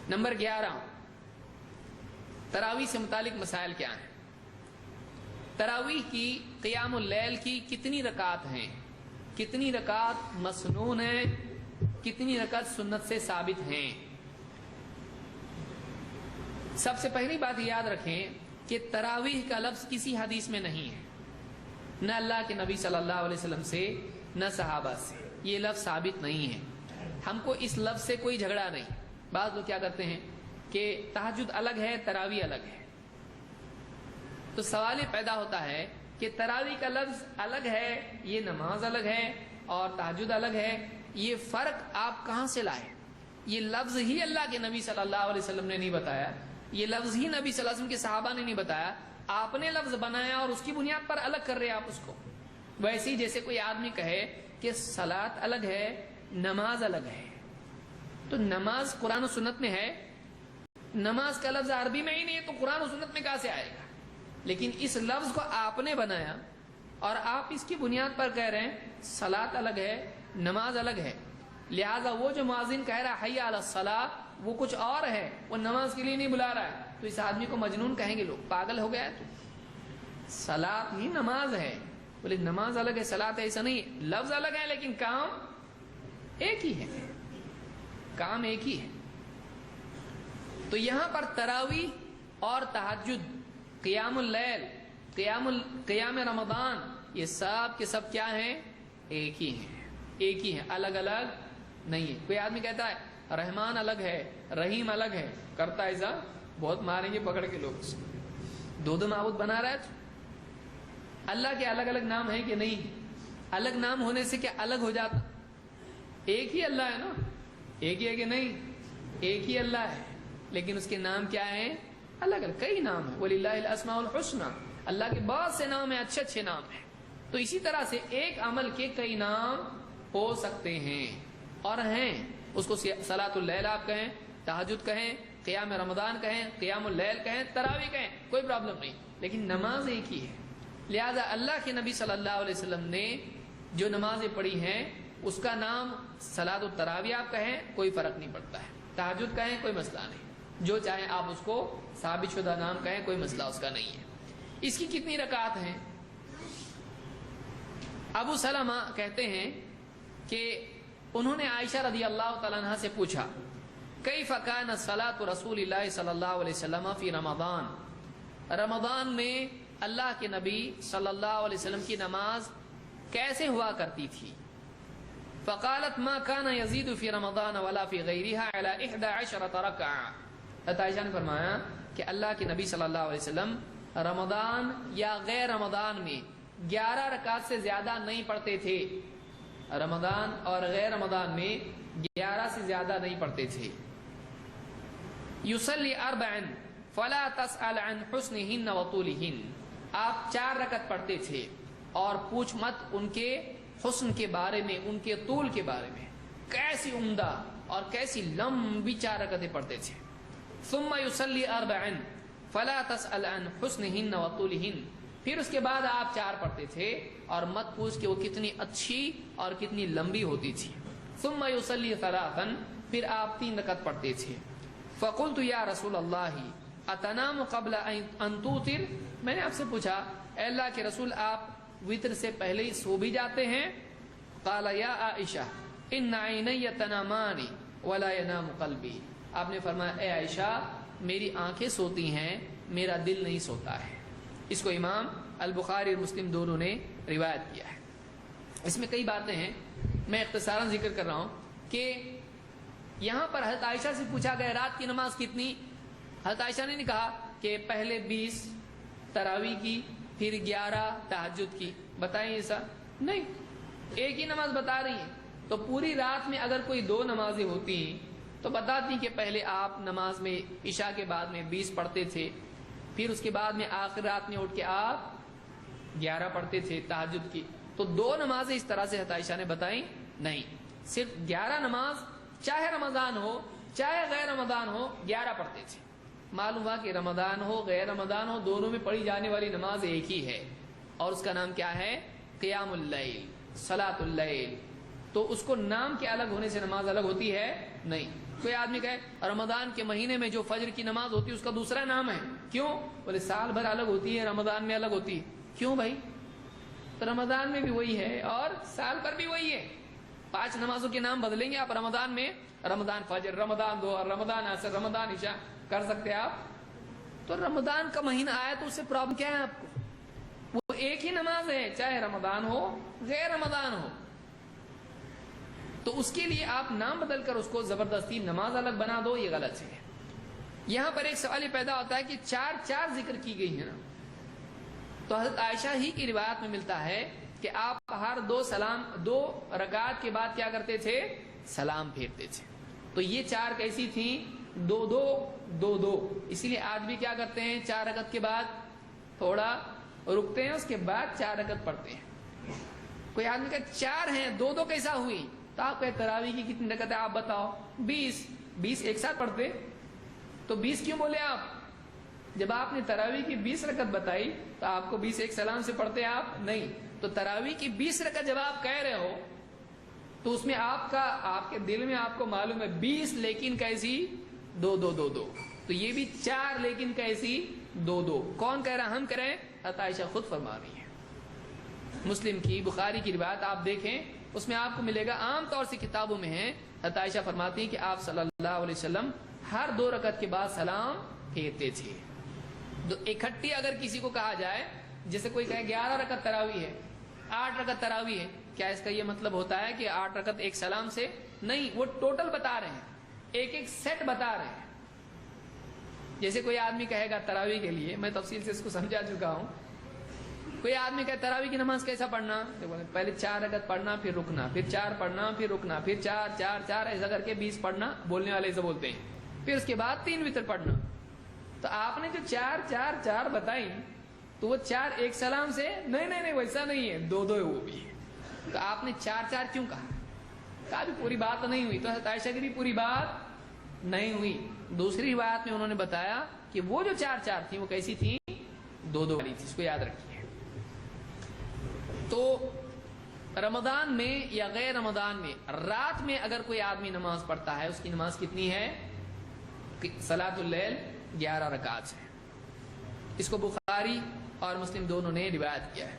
Number 11، تراویح سے متعلق مسائل کیا ہیں؟ تراویح کی قیام اللیل کی کتنی رکعت ہیں، کتنی رکعت مسنون ہیں، کتنی رکعت سنت سے ثابت ہیں؟ سب سے پہلی بات یاد رکھیں کہ تراویح کا لفظ کسی حدیث میں نہیں ہے، نہ اللہ کے نبی صلی اللہ علیہ وسلم سے نہ صحابہ سے، یہ لفظ ثابت نہیں ہے۔ ہم کو اس لفظ سے کوئی جھگڑا نہیں۔ بعض لوگ کیا کرتے ہیں کہ تہجد الگ ہے، تراویح الگ ہے، تو سوال یہ پیدا ہوتا ہے کہ تراویح کا لفظ الگ ہے، یہ نماز الگ ہے، اور تہجد الگ ہے، یہ فرق آپ کہاں سے لائے؟ یہ لفظ ہی اللہ کے نبی صلی اللہ علیہ وسلم نے نہیں بتایا، یہ لفظ ہی نبی صلی اللہ علیہ وسلم کے صحابہ نے نہیں بتایا، آپ نے لفظ بنایا اور اس کی بنیاد پر الگ کر رہے آپ اس کو۔ ویسے ہی جیسے کوئی آدمی کہے کہ صلاۃ الگ ہے، نماز الگ ہے، تو نماز قرآن و سنت میں ہے، نماز کا لفظ عربی میں ہی نہیں ہے تو قرآن و سنت میں کہاں سے آئے گا؟ لیکن اس لفظ کو آپ نے بنایا اور آپ اس کی بنیاد پر کہہ رہے ہیں صلاۃ الگ ہے، نماز الگ ہے، لہذا وہ جو مؤذن کہہ رہا ہے حی علی الصلاۃ وہ کچھ اور ہے، وہ نماز کے لیے نہیں بلا رہا ہے، تو اس آدمی کو مجنون کہیں گے لوگ، پاگل ہو گیا ہے۔ تو صلاۃ ہی نماز ہے، بولے نماز الگ ہے صلاۃ ایسا نہیں، لفظ الگ ہے لیکن کام ایک ہی ہے، کام ایک ہی ہے۔ تو یہاں پر تراویح اور تہجد، قیام اللیل، قیام رمضان، یہ سب کے سب کیا ہیں؟ ایک ہی ہیں، ایک ہی ہیں، الگ الگ نہیں ہے۔ کوئی آدمی کہتا ہے رحمان الگ ہے، رحیم الگ ہے، کرتا ایسا بہت ماریں گے پکڑ کے لوگ، دو معبود بنا رہا ہے۔ تو اللہ کے الگ الگ نام ہیں کہ نہیں؟ الگ نام ہونے سے کیا الگ ہو جاتا؟ ایک ہی اللہ ہے نا، ایک ہی ہے کہ نہیں؟ ایک ہی اللہ ہے لیکن اس کے نام کیا ہیں؟ الگ الگ، کئی نام ہیں۔ وَلِلَّهِ الْأَسْمَاءُ الْحُسْنَى، اللہ کے بہت سے نام ہیں، اچھے اچھے نام ہیں۔ تو اسی طرح سے ایک عمل کے کئی نام ہو سکتے ہیں اور ہیں، اس کو صلاۃ اللیل آپ کہیں، تہجد کہیں، قیام رمضان کہیں، قیام اللیل کہیں، تراویح کہیں، کوئی پرابلم نہیں، لیکن نماز ایک ہی ہے۔ لہذا اللہ کے نبی صلی اللہ علیہ وسلم نے جو نمازیں پڑھی ہیں اس کا نام صلاۃ التراویح آپ کہیں، کوئی فرق نہیں پڑتا ہے، تہجد کہیں، کوئی مسئلہ نہیں، جو چاہیں آپ اس کو ثابت شدہ نام کہیں، کوئی مسئلہ اس کا نہیں ہے۔ اس کی کتنی رکعت ہیں؟ ابو سلمہ کہتے ہیں کہ انہوں نے عائشہ رضی اللہ تعالیٰ عنہ سے پوچھا کیف کان صلاۃ رسول اللہ صلی اللہ علیہ وسلم فی رمضان، رمضان میں اللہ کے نبی صلی اللہ علیہ وسلم کی نماز کیسے ہوا کرتی تھی؟ فقالت ما كان يزيد في رمضان ولا في غيرها على 11 ركعة، عائشہ نے فرمایا کہ اللہ کے نبی صلی اللہ علیہ وسلم رمضان یا غیر رمضان میں 11 رکعت سے زیادہ نہیں پڑھتے تھے، رمضان اور غیر رمضان میں 11 سے زیادہ نہیں پڑھتے تھے۔ یصلی 4 فلا تسأل عن حسنہن وطولہن، آپ 4 رکعت پڑھتے تھے اور پوچھ مت ان کے حسن کے بارے میں، ان کے طول کے بارے میں، کیسی عمدہ اور کیسی لمبی 4 رکعتیں پڑھتے تھے۔ ثم یصلی 4 فلا تسأل عن حسنہن وطولہن، پھر اس کے بعد آپ 4 پڑھتے تھے اور مت پوچھ کہ وہ کتنی اچھی اور کتنی لمبی ہوتی تھی۔ ثم یصلی 3، پھر آپ 3 رکعت پڑھتے تھے۔ فقلت یا رسول اللہ اتنام قبل ان توتر، میں نے آپ سے پوچھا اے اللہ کے رسول آپ وتر سے پہلے ہی سو بھی جاتے ہیں؟ قال یا عائشہ ان عینی تنامان ولا ینام قلبی، آپ نے فرمایا اے عائشہ میری آنکھیں سوتی ہیں، میرا دل نہیں سوتا ہے۔ اس کو امام البخاری اور مسلم دونوں نے روایت کیا ہے۔ اس میں کئی باتیں ہیں، میں اختصاراً ذکر کر رہا ہوں کہ یہاں پر حضرت عائشہ سے پوچھا گیا رات کی نماز کتنی، حضرت عائشہ نے نہیں کہا کہ پہلے 20 تراویح کی پھر 11 تہجد کی، بتائیں ایسا نہیں، ایک ہی نماز بتا رہی ہیں۔ تو پوری رات میں اگر کوئی 2 نمازیں ہوتی تو بتاتی کہ پہلے آپ نماز میں عشاء کے بعد میں 20 پڑھتے تھے، پھر اس کے بعد میں آخر رات میں اٹھ کے آپ 11 پڑھتے تھے تہجد کی، تو 2 نمازیں اس طرح سے حضرت عائشہ نے بتائیں نہیں، صرف 11 نماز چاہے رمضان ہو چاہے غیر رمضان ہو 11 پڑھتے تھے۔ معلوم ہوا کہ رمضان ہو غیر رمضان ہو دونوں میں پڑھی جانے والی نماز ایک ہی ہے اور اس کا نام کیا ہے؟ قیام اللیل، صلاۃ اللیل۔ تو اس کو نام کے الگ ہونے سے نماز الگ ہوتی ہے نہیں۔ کوئی آدمی کہے رمضان کے مہینے میں جو فجر کی نماز ہوتی ہے اس کا دوسرا نام ہے، کیوں؟ بولے سال بھر الگ ہوتی ہے، رمضان میں الگ ہوتی ہے. کیوں بھائی؟ تو رمضان میں بھی وہی ہے اور سال بھر بھی وہی ہے. 5 نمازوں کے نام بدلیں گے آپ رمضان میں، رمضان فجر، رمضان ظہر، رمضان عصر، رمضان عشاء کر سکتے آپ؟ تو رمضان کا مہینہ آیا تو اس سے پرابلم کیا ہے آپ کو؟ وہ ایک ہی نماز ہے، چاہے رمضان ہو غیر رمضان ہو. تو اس کے لیے آپ نام بدل کر اس کو زبردستی نماز الگ بنا دو، یہ غلط ہے. یہاں پر ایک سوال یہ پیدا ہوتا ہے کہ 4 ذکر کی گئی ہیں نا، تو حضرت عائشہ ہی کی روایت میں ملتا ہے کہ آپ ہر 2 رکعات کے بعد کیا کرتے تھے؟ سلام پھیرتے تھے. تو یہ 4 کیسی تھیں؟ 2-2. اسی لیے آج بھی کیا کرتے ہیں؟ 4 رکعت کے بعد تھوڑا رکتے ہیں، اس کے بعد 4 رکعت پڑھتے ہیں. کوئی آدمی کا 4 ہیں، 2 کیسا ہوئی؟ تو آپ کہتے تراویح کی کتنی رکعت ہے آپ بتاؤ؟ 20 ایک ساتھ پڑھتے. تو 20 کیوں بولے آپ؟ جب آپ نے تراویح کی 20 رکعت بتائی تو آپ کو 20 ایک سلام سے پڑھتے آپ نہیں. تو تراویح کی 20 رکعت جب آپ کہہ رہے ہو تو اس میں آپ کے دل میں آپ کو معلوم ہے 20 لیکن کیسی؟ 2. تو یہ بھی 4 لیکن کیسی؟ 2. کون کہہ رہا؟ ہم کہہ رہے ہیں، حضرت عائشہ خود فرما رہی ہیں. مسلم کی، بخاری کی روایت آپ دیکھیں، اس میں آپ کو ملے گا، عام طور سے کتابوں میں ہے، حضرت عائشہ فرماتی ہیں کہ آپ صلی اللہ علیہ وسلم ہر 2 رکعت کے بعد سلام پھیرتے تھے. تو اکٹھی اگر کسی کو کہا جائے، جیسے کوئی کہے 11 رکعت تراویح ہے، 8 رکعت تراویح ہے، کیا اس کا یہ مطلب ہوتا ہے کہ 8 رکعت ایک سلام سے؟ نہیں، وہ ٹوٹل بتا رہے ہیں، ایک سیٹ بتا رہے ہیں. جیسے کوئی آدمی کہے گا تراویح کے لیے، میں تفصیل سے اس کو سمجھا چکا ہوں، کوئی آدمی کہے تراویح کی نماز کیسا پڑھنا؟ پہلے 4 رکعت پڑھنا، پھر رکنا، پھر 4 پڑھنا، پھر رکنا، پھر 4 ایسا کر کے 20 پڑھنا، بولنے والے ایسا بولتے ہیں. پھر اس کے بعد 3 وتر پڑھنا. تو آپ نے جو 4 بتائی تو وہ 4 ایک سلام سے؟ نہیں ویسا نہیں ہے، 2 ہے وہ بھی. تو آپ نے 4 کیوں کہا؟ کہا بھی پوری بات نہیں ہوئی. تو حضرت عائشہ کی بھی پوری بات نہیں ہوئی. دوسری روایت میں انہوں نے بتایا کہ وہ جو 4 تھی وہ کیسی تھی؟ 2 والی تھی. اس کو یاد رکھیے. تو رمضان میں یا غیر رمضان میں رات میں اگر کوئی آدمی نماز پڑھتا ہے، اس کی نماز کتنی ہے؟ صلاۃ اللیل 11 رکعات ہے. اس کو بخاری اور مسلم دونوں نے روایت کیا ہے.